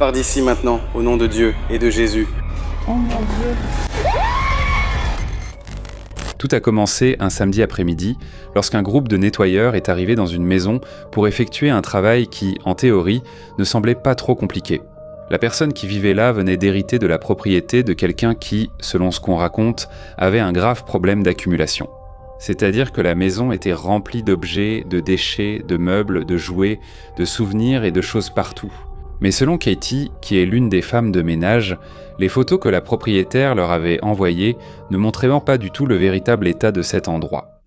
Pars d'ici maintenant, au nom de Dieu et de Jésus. Oh mon Dieu. Tout a commencé un samedi après-midi, lorsqu'un groupe de nettoyeurs est arrivé dans une maison pour effectuer un travail qui, en théorie, ne semblait pas trop compliqué. La personne qui vivait là venait d'hériter de la propriété de quelqu'un qui, selon ce qu'on raconte, avait un grave problème d'accumulation. C'est-à-dire que la maison était remplie d'objets, de déchets, de meubles, de jouets, de souvenirs et de choses partout. Mais selon Katie, qui est l'une des femmes de ménage, les photos que la propriétaire leur avait envoyées ne montraient pas du tout le véritable état de cet endroit.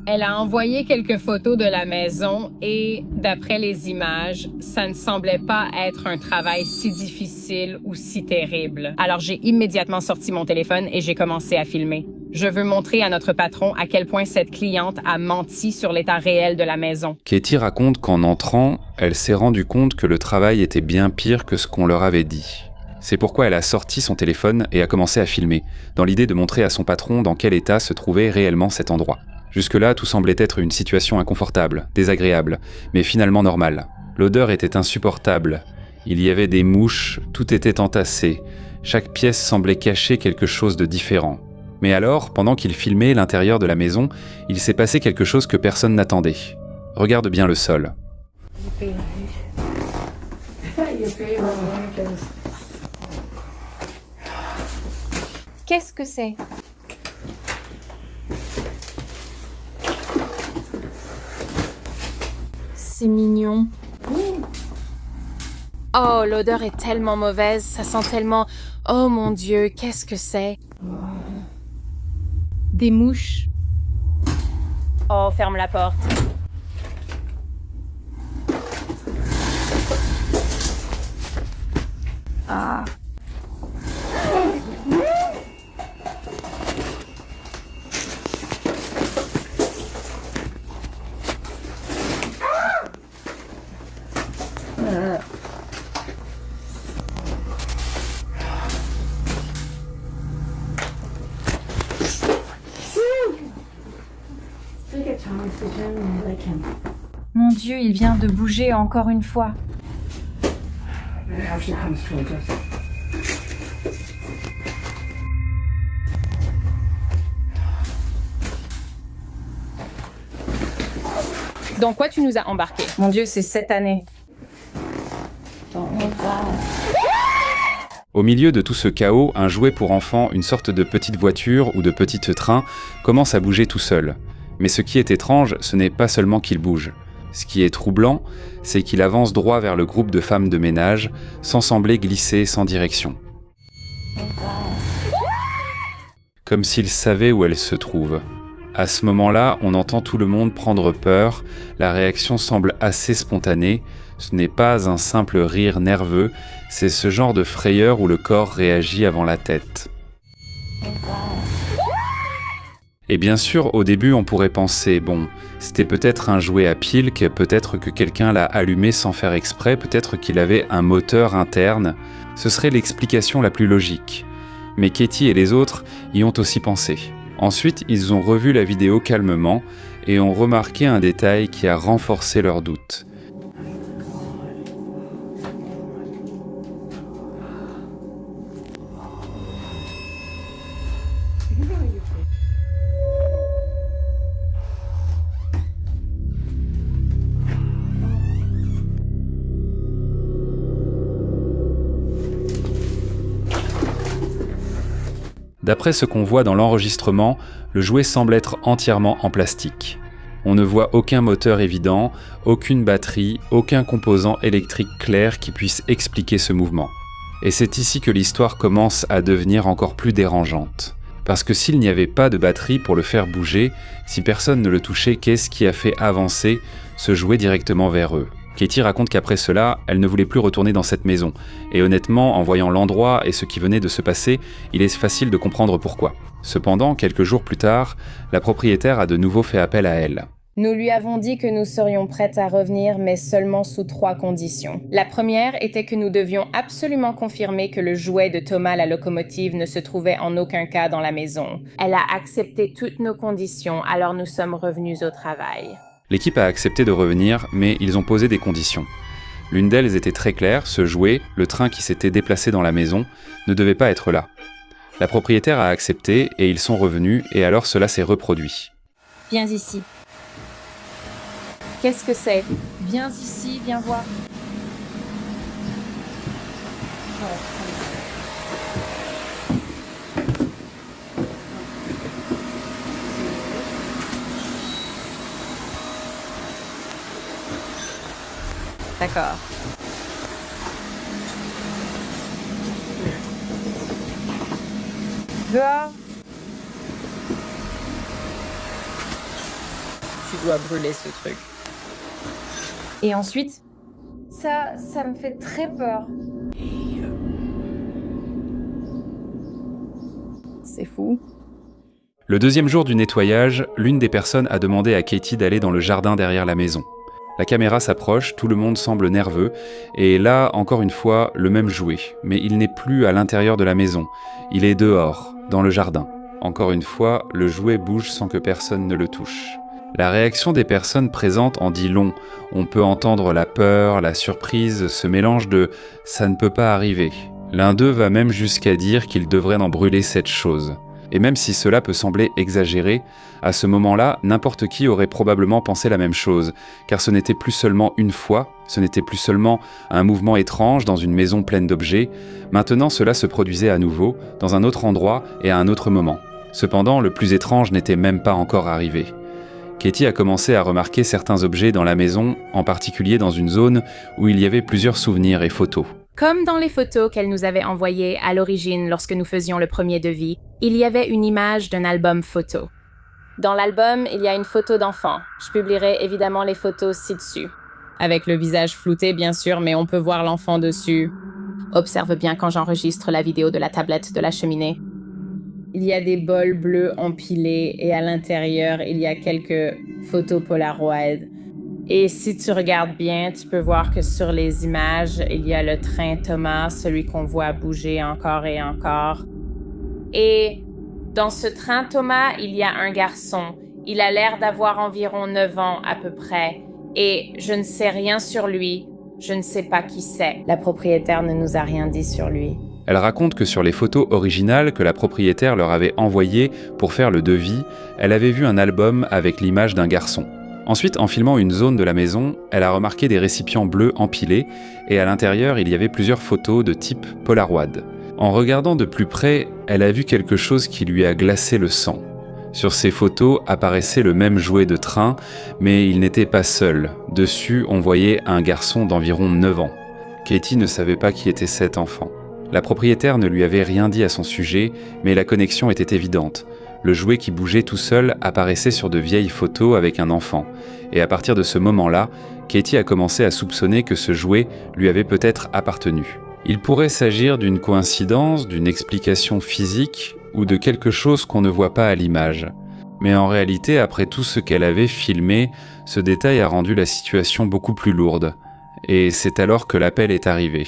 Elle a envoyé quelques photos de la maison et, d'après les images, ça ne semblait pas être un travail si difficile ou si terrible. Alors j'ai immédiatement sorti mon téléphone et j'ai commencé à filmer. Je veux montrer à notre patron à quel point cette cliente a menti sur l'état réel de la maison. Katie raconte qu'en entrant, elle s'est rendue compte que le travail était bien pire que ce qu'on leur avait dit. C'est pourquoi elle a sorti son téléphone et a commencé à filmer, dans l'idée de montrer à son patron dans quel état se trouvait réellement cet endroit. Jusque-là, tout semblait être une situation inconfortable, désagréable, mais finalement normale. L'odeur était insupportable. Il y avait des mouches, tout était entassé. Chaque pièce semblait cacher quelque chose de différent. Mais alors, pendant qu'il filmait l'intérieur de la maison, il s'est passé quelque chose que personne n'attendait. Regarde bien le sol. Qu'est-ce que c'est? C'est mignon. Oh, l'odeur est tellement mauvaise, ça sent tellement... Oh mon Dieu, qu'est-ce que c'est? Des mouches. Oh, ferme la porte. Ah. Mon Dieu, il vient de bouger encore une fois. Dans quoi tu nous as embarqués? Mon Dieu, c'est cette année. Au milieu de tout ce chaos, un jouet pour enfants, une sorte de petite voiture ou de petit train, commence à bouger tout seul. Mais ce qui est étrange, ce n'est pas seulement qu'il bouge. Ce qui est troublant, c'est qu'il avance droit vers le groupe de femmes de ménage, sans sembler glisser sans direction. Comme s'il savait où elles se trouvent. À ce moment-là, on entend tout le monde prendre peur, la réaction semble assez spontanée, ce n'est pas un simple rire nerveux, c'est ce genre de frayeur où le corps réagit avant la tête. Et bien sûr, au début, on pourrait penser, bon, c'était peut-être un jouet à pilque, peut-être que quelqu'un l'a allumé sans faire exprès, peut-être qu'il avait un moteur interne. Ce serait l'explication la plus logique. Mais Katie et les autres y ont aussi pensé. Ensuite, ils ont revu la vidéo calmement et ont remarqué un détail qui a renforcé leurs doutes. D'après ce qu'on voit dans l'enregistrement, le jouet semble être entièrement en plastique. On ne voit aucun moteur évident, aucune batterie, aucun composant électrique clair qui puisse expliquer ce mouvement. Et c'est ici que l'histoire commence à devenir encore plus dérangeante. Parce que s'il n'y avait pas de batterie pour le faire bouger, si personne ne le touchait, qu'est-ce qui a fait avancer ce jouet directement vers eux ? Katie raconte qu'après cela, elle ne voulait plus retourner dans cette maison. Et honnêtement, en voyant l'endroit et ce qui venait de se passer, il est facile de comprendre pourquoi. Cependant, quelques jours plus tard, la propriétaire a de nouveau fait appel à elle. Nous lui avons dit que nous serions prêtes à revenir, mais seulement sous 3 conditions. La première était que nous devions absolument confirmer que le jouet de Thomas la locomotive ne se trouvait en aucun cas dans la maison. Elle a accepté toutes nos conditions, alors nous sommes revenus au travail. L'équipe a accepté de revenir, mais ils ont posé des conditions. L'une d'elles était très claire, ce jouet, le train qui s'était déplacé dans la maison, ne devait pas être là. La propriétaire a accepté et ils sont revenus et alors cela s'est reproduit. Viens ici. Qu'est-ce que c'est? Viens ici, viens voir. D'accord. Dehors. Tu dois brûler ce truc. Et ensuite, ça me fait très peur. C'est fou. Le deuxième jour du nettoyage, l'une des personnes a demandé à Katie d'aller dans le jardin derrière la maison. La caméra s'approche, tout le monde semble nerveux, et là, encore une fois, le même jouet. Mais il n'est plus à l'intérieur de la maison, il est dehors, dans le jardin. Encore une fois, le jouet bouge sans que personne ne le touche. La réaction des personnes présentes en dit long. On peut entendre la peur, la surprise, ce mélange de « ça ne peut pas arriver ». L'un d'eux va même jusqu'à dire qu'il devrait en brûler cette chose. Et même si cela peut sembler exagéré, à ce moment-là, n'importe qui aurait probablement pensé la même chose, car ce n'était plus seulement une fois, ce n'était plus seulement un mouvement étrange dans une maison pleine d'objets, maintenant cela se produisait à nouveau, dans un autre endroit et à un autre moment. Cependant, le plus étrange n'était même pas encore arrivé. Katie a commencé à remarquer certains objets dans la maison, en particulier dans une zone où il y avait plusieurs souvenirs et photos. Comme dans les photos qu'elle nous avait envoyées à l'origine lorsque nous faisions le premier devis, il y avait une image d'un album photo. Dans l'album, il y a une photo d'enfant. Je publierai évidemment les photos ci-dessus. Avec le visage flouté, bien sûr, mais on peut voir l'enfant dessus. Observe bien quand j'enregistre la vidéo de la tablette de la cheminée. Il y a des bols bleus empilés et à l'intérieur, il y a quelques photos Polaroid. Et si tu regardes bien, tu peux voir que sur les images, il y a le train Thomas, celui qu'on voit bouger encore et encore. Et dans ce train Thomas, il y a un garçon. Il a l'air d'avoir environ 9 ans à peu près. Et je ne sais rien sur lui. Je ne sais pas qui c'est. La propriétaire ne nous a rien dit sur lui. Elle raconte que sur les photos originales que la propriétaire leur avait envoyées pour faire le devis, elle avait vu un album avec l'image d'un garçon. Ensuite, en filmant une zone de la maison, elle a remarqué des récipients bleus empilés et à l'intérieur, il y avait plusieurs photos de type Polaroid. En regardant de plus près, elle a vu quelque chose qui lui a glacé le sang. Sur ces photos apparaissait le même jouet de train, mais il n'était pas seul. Dessus, on voyait un garçon d'environ 9 ans. Katie ne savait pas qui était cet enfant. La propriétaire ne lui avait rien dit à son sujet, mais la connexion était évidente. Le jouet qui bougeait tout seul apparaissait sur de vieilles photos avec un enfant. Et à partir de ce moment-là, Katie a commencé à soupçonner que ce jouet lui avait peut-être appartenu. Il pourrait s'agir d'une coïncidence, d'une explication physique ou de quelque chose qu'on ne voit pas à l'image. Mais en réalité, après tout ce qu'elle avait filmé, ce détail a rendu la situation beaucoup plus lourde. Et c'est alors que l'appel est arrivé.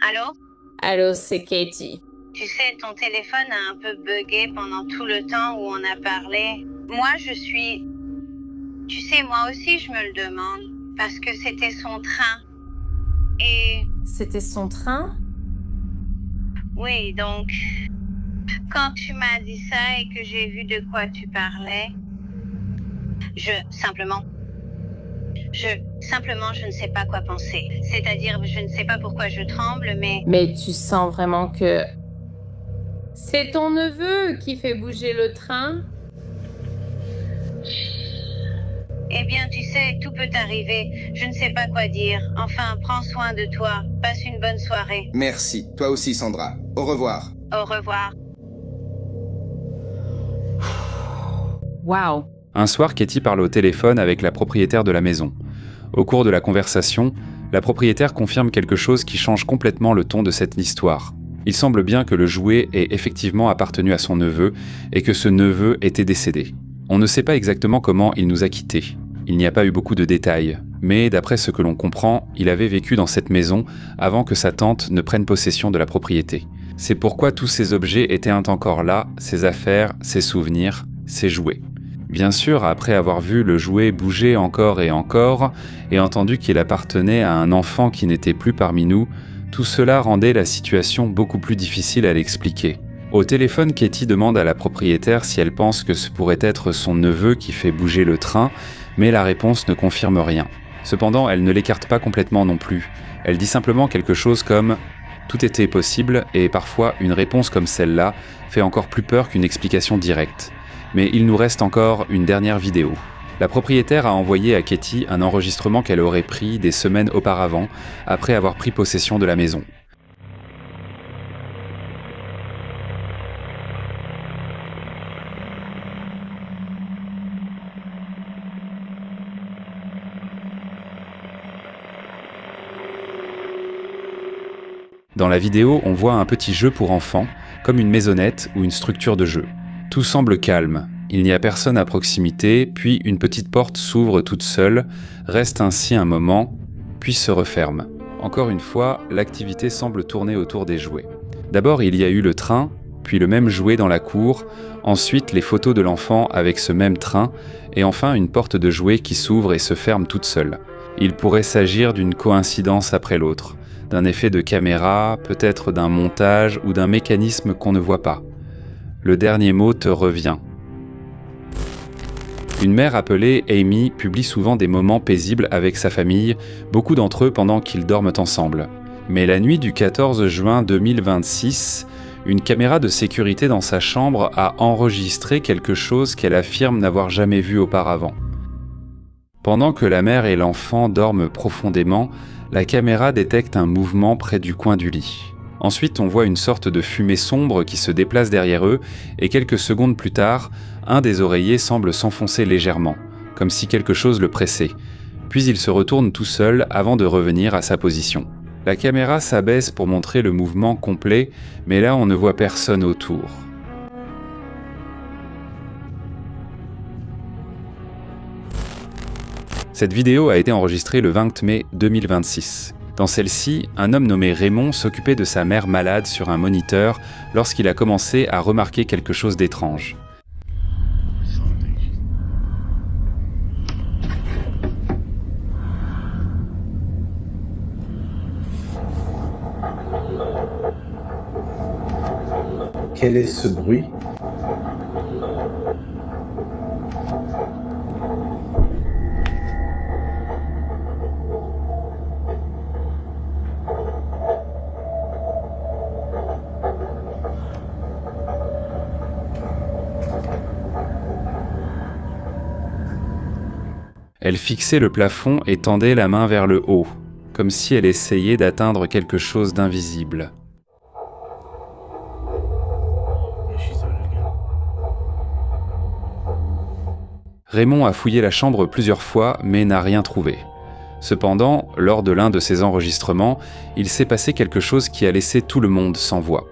Allô? Allô, c'est Katie. Tu sais, ton téléphone a un peu bugué pendant tout le temps où on a parlé. Moi, Tu sais, moi aussi, je me le demande. Parce que c'était son train. Et... C'était son train? Oui, donc... Quand tu m'as dit ça et que j'ai vu de quoi tu parlais... Simplement, je ne sais pas quoi penser. C'est-à-dire, je ne sais pas pourquoi je tremble, mais... Mais tu sens vraiment que... C'est ton neveu qui fait bouger le train? Eh bien, tu sais, tout peut arriver. Je ne sais pas quoi dire. Enfin, prends soin de toi. Passe une bonne soirée. Merci. Toi aussi, Sandra. Au revoir. Au revoir. Wow. Un soir, Katie parle au téléphone avec la propriétaire de la maison. Au cours de la conversation, la propriétaire confirme quelque chose qui change complètement le ton de cette histoire. Il semble bien que le jouet ait effectivement appartenu à son neveu et que ce neveu était décédé. On ne sait pas exactement comment il nous a quittés. Il n'y a pas eu beaucoup de détails, mais d'après ce que l'on comprend, il avait vécu dans cette maison avant que sa tante ne prenne possession de la propriété. C'est pourquoi tous ces objets étaient encore là, ses affaires, ses souvenirs, ses jouets. Bien sûr, après avoir vu le jouet bouger encore et entendu qu'il appartenait à un enfant qui n'était plus parmi nous, tout cela rendait la situation beaucoup plus difficile à l'expliquer. Au téléphone, Katie demande à la propriétaire si elle pense que ce pourrait être son neveu qui fait bouger le train, mais la réponse ne confirme rien. Cependant, elle ne l'écarte pas complètement non plus. Elle dit simplement quelque chose comme « tout était possible » et parfois une réponse comme celle-là fait encore plus peur qu'une explication directe. Mais il nous reste encore une dernière vidéo. La propriétaire a envoyé à Katie un enregistrement qu'elle aurait pris des semaines auparavant, après avoir pris possession de la maison. Dans la vidéo, on voit un petit jeu pour enfants, comme une maisonnette ou une structure de jeu. Tout semble calme, il n'y a personne à proximité, puis une petite porte s'ouvre toute seule, reste ainsi un moment, puis se referme. Encore une fois, l'activité semble tourner autour des jouets. D'abord, il y a eu le train, puis le même jouet dans la cour, ensuite les photos de l'enfant avec ce même train, et enfin une porte de jouet qui s'ouvre et se ferme toute seule. Il pourrait s'agir d'une coïncidence après l'autre, d'un effet de caméra, peut-être d'un montage ou d'un mécanisme qu'on ne voit pas. Le dernier mot te revient. Une mère appelée Amy publie souvent des moments paisibles avec sa famille, beaucoup d'entre eux pendant qu'ils dorment ensemble. Mais la nuit du 14 juin 2026, une caméra de sécurité dans sa chambre a enregistré quelque chose qu'elle affirme n'avoir jamais vu auparavant. Pendant que la mère et l'enfant dorment profondément, la caméra détecte un mouvement près du coin du lit. Ensuite, on voit une sorte de fumée sombre qui se déplace derrière eux, et quelques secondes plus tard, un des oreillers semble s'enfoncer légèrement, comme si quelque chose le pressait. Puis il se retourne tout seul avant de revenir à sa position. La caméra s'abaisse pour montrer le mouvement complet, mais là on ne voit personne autour. Cette vidéo a été enregistrée le 20 mai 2026. Dans celle-ci, un homme nommé Raymond s'occupait de sa mère malade sur un moniteur lorsqu'il a commencé à remarquer quelque chose d'étrange. Quel est ce bruit ? Elle fixait le plafond et tendait la main vers le haut, comme si elle essayait d'atteindre quelque chose d'invisible. Raymond a fouillé la chambre plusieurs fois, mais n'a rien trouvé. Cependant, lors de l'un de ses enregistrements, il s'est passé quelque chose qui a laissé tout le monde sans voix.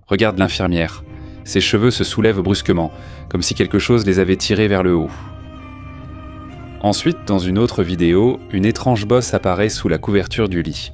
Regarde l'infirmière. Ses cheveux se soulèvent brusquement, comme si quelque chose les avait tirés vers le haut. Ensuite, dans une autre vidéo, une étrange bosse apparaît sous la couverture du lit.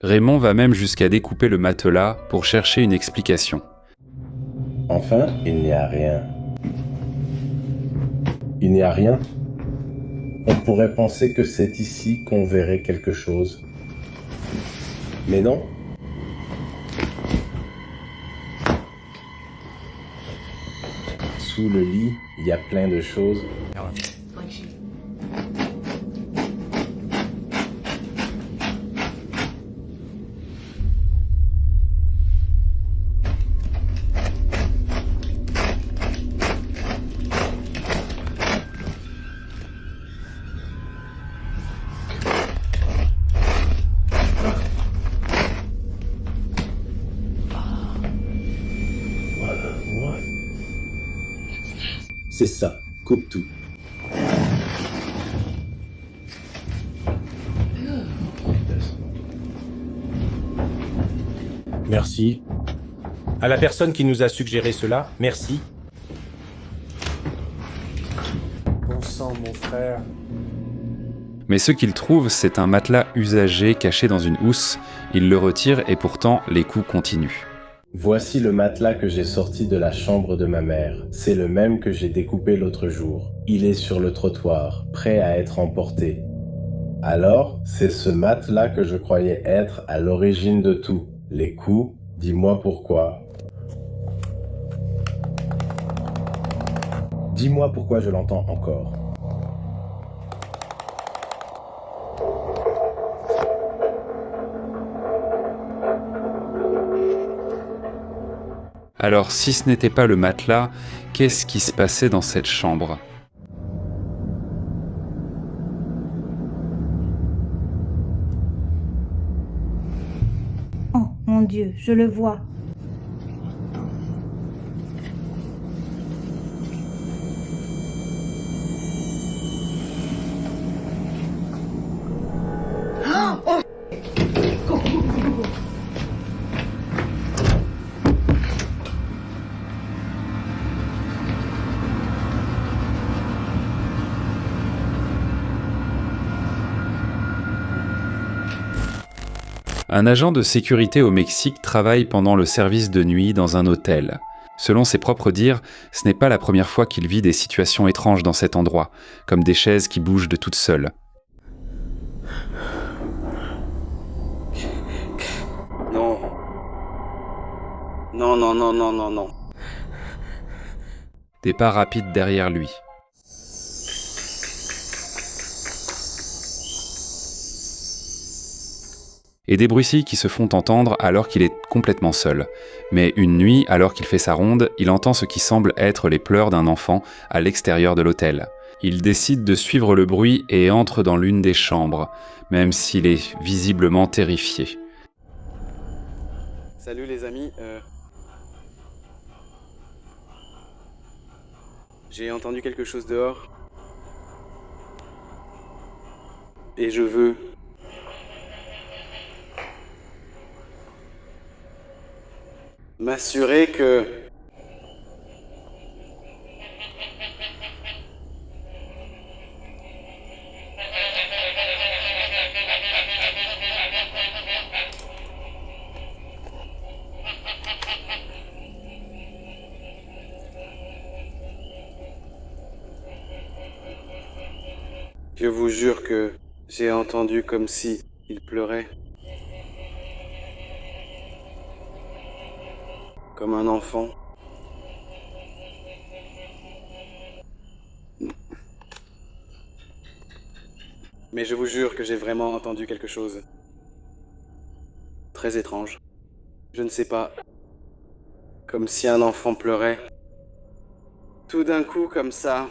Raymond va même jusqu'à découper le matelas pour chercher une explication. Enfin, il n'y a rien. Il n'y a rien. On pourrait penser que c'est ici qu'on verrait quelque chose. Mais non. Sous le lit, il y a plein de choses. C'est ça, coupe tout. Merci. À la personne qui nous a suggéré cela, merci. Bon sang, mon frère. Mais ce qu'il trouve, c'est un matelas usagé caché dans une housse. Il le retire et pourtant, les coups continuent. Voici le matelas que j'ai sorti de la chambre de ma mère. C'est le même que j'ai découpé l'autre jour. Il est sur le trottoir, prêt à être emporté. Alors, c'est ce matelas que je croyais être à l'origine de tout. Les coups, dis-moi pourquoi. Dis-moi pourquoi je l'entends encore. Alors, si ce n'était pas le matelas, qu'est-ce qui se passait dans cette chambre ? Oh, mon Dieu, je le vois. Un agent de sécurité au Mexique travaille pendant le service de nuit dans un hôtel. Selon ses propres dires, ce n'est pas la première fois qu'il vit des situations étranges dans cet endroit, comme des chaises qui bougent de toutes seules. Non. Non, non, non, non, non, non. Des pas rapides derrière lui. Et des bruits qui se font entendre alors qu'il est complètement seul. Mais une nuit, alors qu'il fait sa ronde, il entend ce qui semble être les pleurs d'un enfant à l'extérieur de l'hôtel. Il décide de suivre le bruit et entre dans l'une des chambres, même s'il est visiblement terrifié. Salut les amis, j'ai entendu quelque chose dehors. Et je veux... m'assurer que... Je vous jure que j'ai entendu comme si il pleurait. Comme un enfant. Mais je vous jure que j'ai vraiment entendu quelque chose. Très étrange. Je ne sais pas. Comme si un enfant pleurait. Tout d'un coup, comme ça.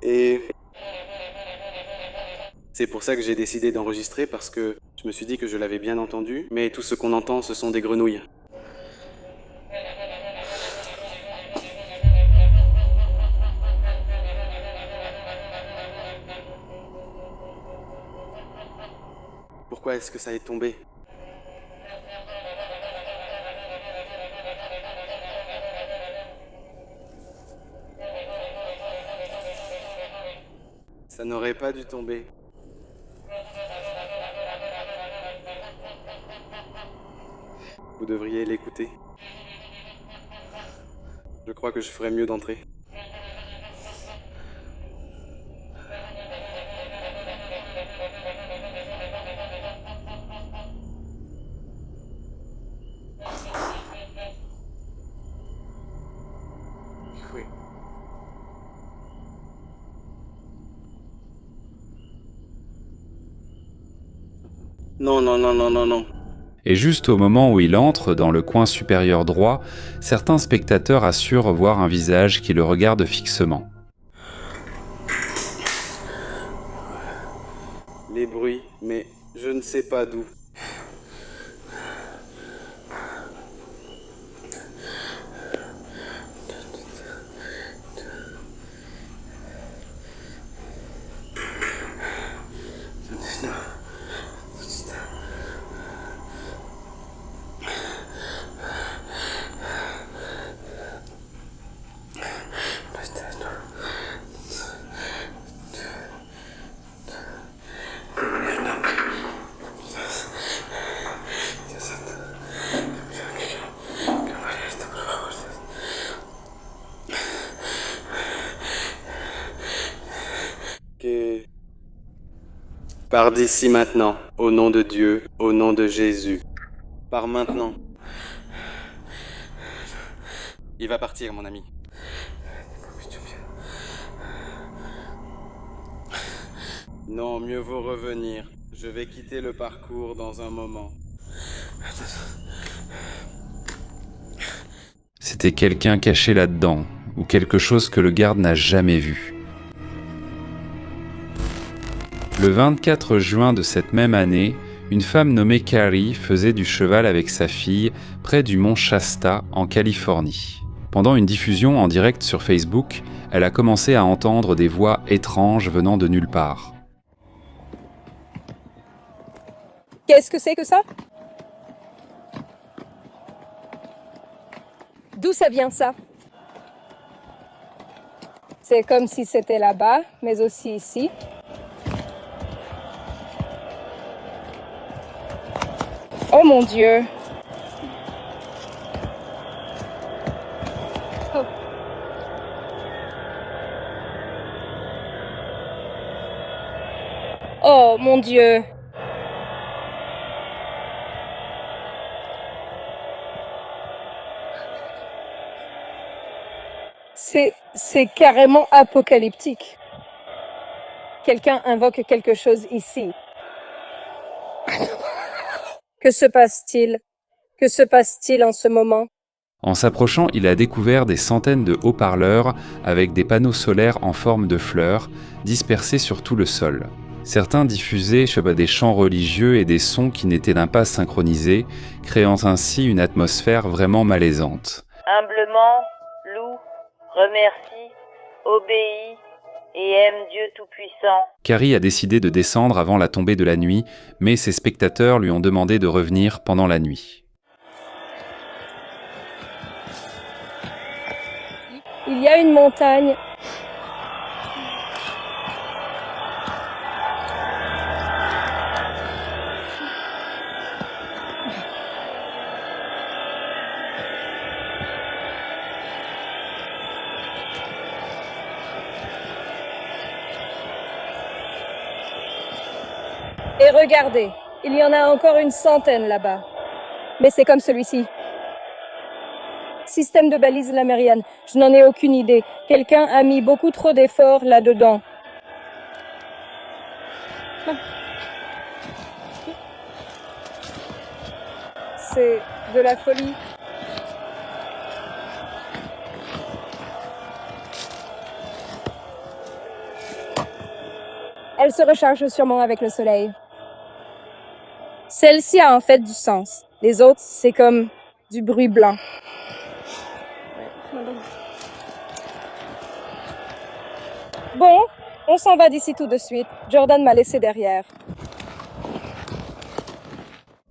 Et... c'est pour ça que j'ai décidé d'enregistrer, parce que je me suis dit que je l'avais bien entendu. Mais tout ce qu'on entend, ce sont des grenouilles. Pourquoi est-ce que ça est tombé ? Ça n'aurait pas dû tomber. devriez l'écouter. Je crois que je ferais mieux d'entrer. Oui. Non, non, non, non, non, non. Et juste au moment où il entre, dans le coin supérieur droit, certains spectateurs assurent voir un visage qui le regarde fixement. Les bruits, mais je ne sais pas d'où. Pars d'ici maintenant, au nom de Dieu, au nom de Jésus. Pars maintenant. Il va partir, mon ami. Non, mieux vaut revenir. Je vais quitter le parcours dans un moment. C'était quelqu'un caché là-dedans, ou quelque chose que le garde n'a jamais vu. Le 24 juin de cette même année, une femme nommée Carrie faisait du cheval avec sa fille près du mont Shasta, en Californie. Pendant une diffusion en direct sur Facebook, elle a commencé à entendre des voix étranges venant de nulle part. Qu'est-ce que c'est que ça? D'où ça vient ça? C'est comme si c'était là-bas, mais aussi ici. Oh mon Dieu! Oh. Oh mon Dieu! C'est carrément apocalyptique. Quelqu'un invoque quelque chose ici. Que se passe-t-il? Que se passe-t-il en ce moment? En s'approchant, il a découvert des centaines de haut-parleurs avec des panneaux solaires en forme de fleurs dispersés sur tout le sol. Certains diffusaient des chants religieux et des sons qui n'étaient pas synchronisés, créant ainsi une atmosphère vraiment malaisante. Humblement, loue, remercie, obéis et aime Dieu Tout-Puissant. Carrie a décidé de descendre avant la tombée de la nuit, mais ses spectateurs lui ont demandé de revenir pendant la nuit. Il y a une montagne. Et regardez, il y en a encore une centaine là-bas. Mais c'est comme celui-ci. Système de balise lamérienne, je n'en ai aucune idée. Quelqu'un a mis beaucoup trop d'efforts là-dedans. C'est de la folie. Elle se recharge sûrement avec le soleil. Celle-ci a en fait du sens. Les autres, c'est comme du bruit blanc. Bon, on s'en va d'ici tout de suite. Jordan m'a laissé derrière.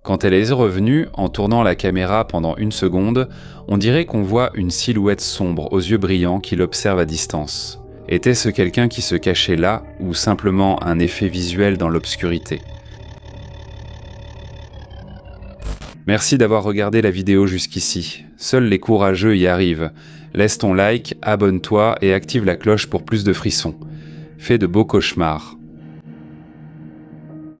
Quand elle est revenue, en tournant la caméra pendant une seconde, on dirait qu'on voit une silhouette sombre aux yeux brillants qui l'observe à distance. Était-ce quelqu'un qui se cachait là, ou simplement un effet visuel dans l'obscurité ? Merci d'avoir regardé la vidéo jusqu'ici. Seuls les courageux y arrivent. Laisse ton like, abonne-toi et active la cloche pour plus de frissons. Fais de beaux cauchemars.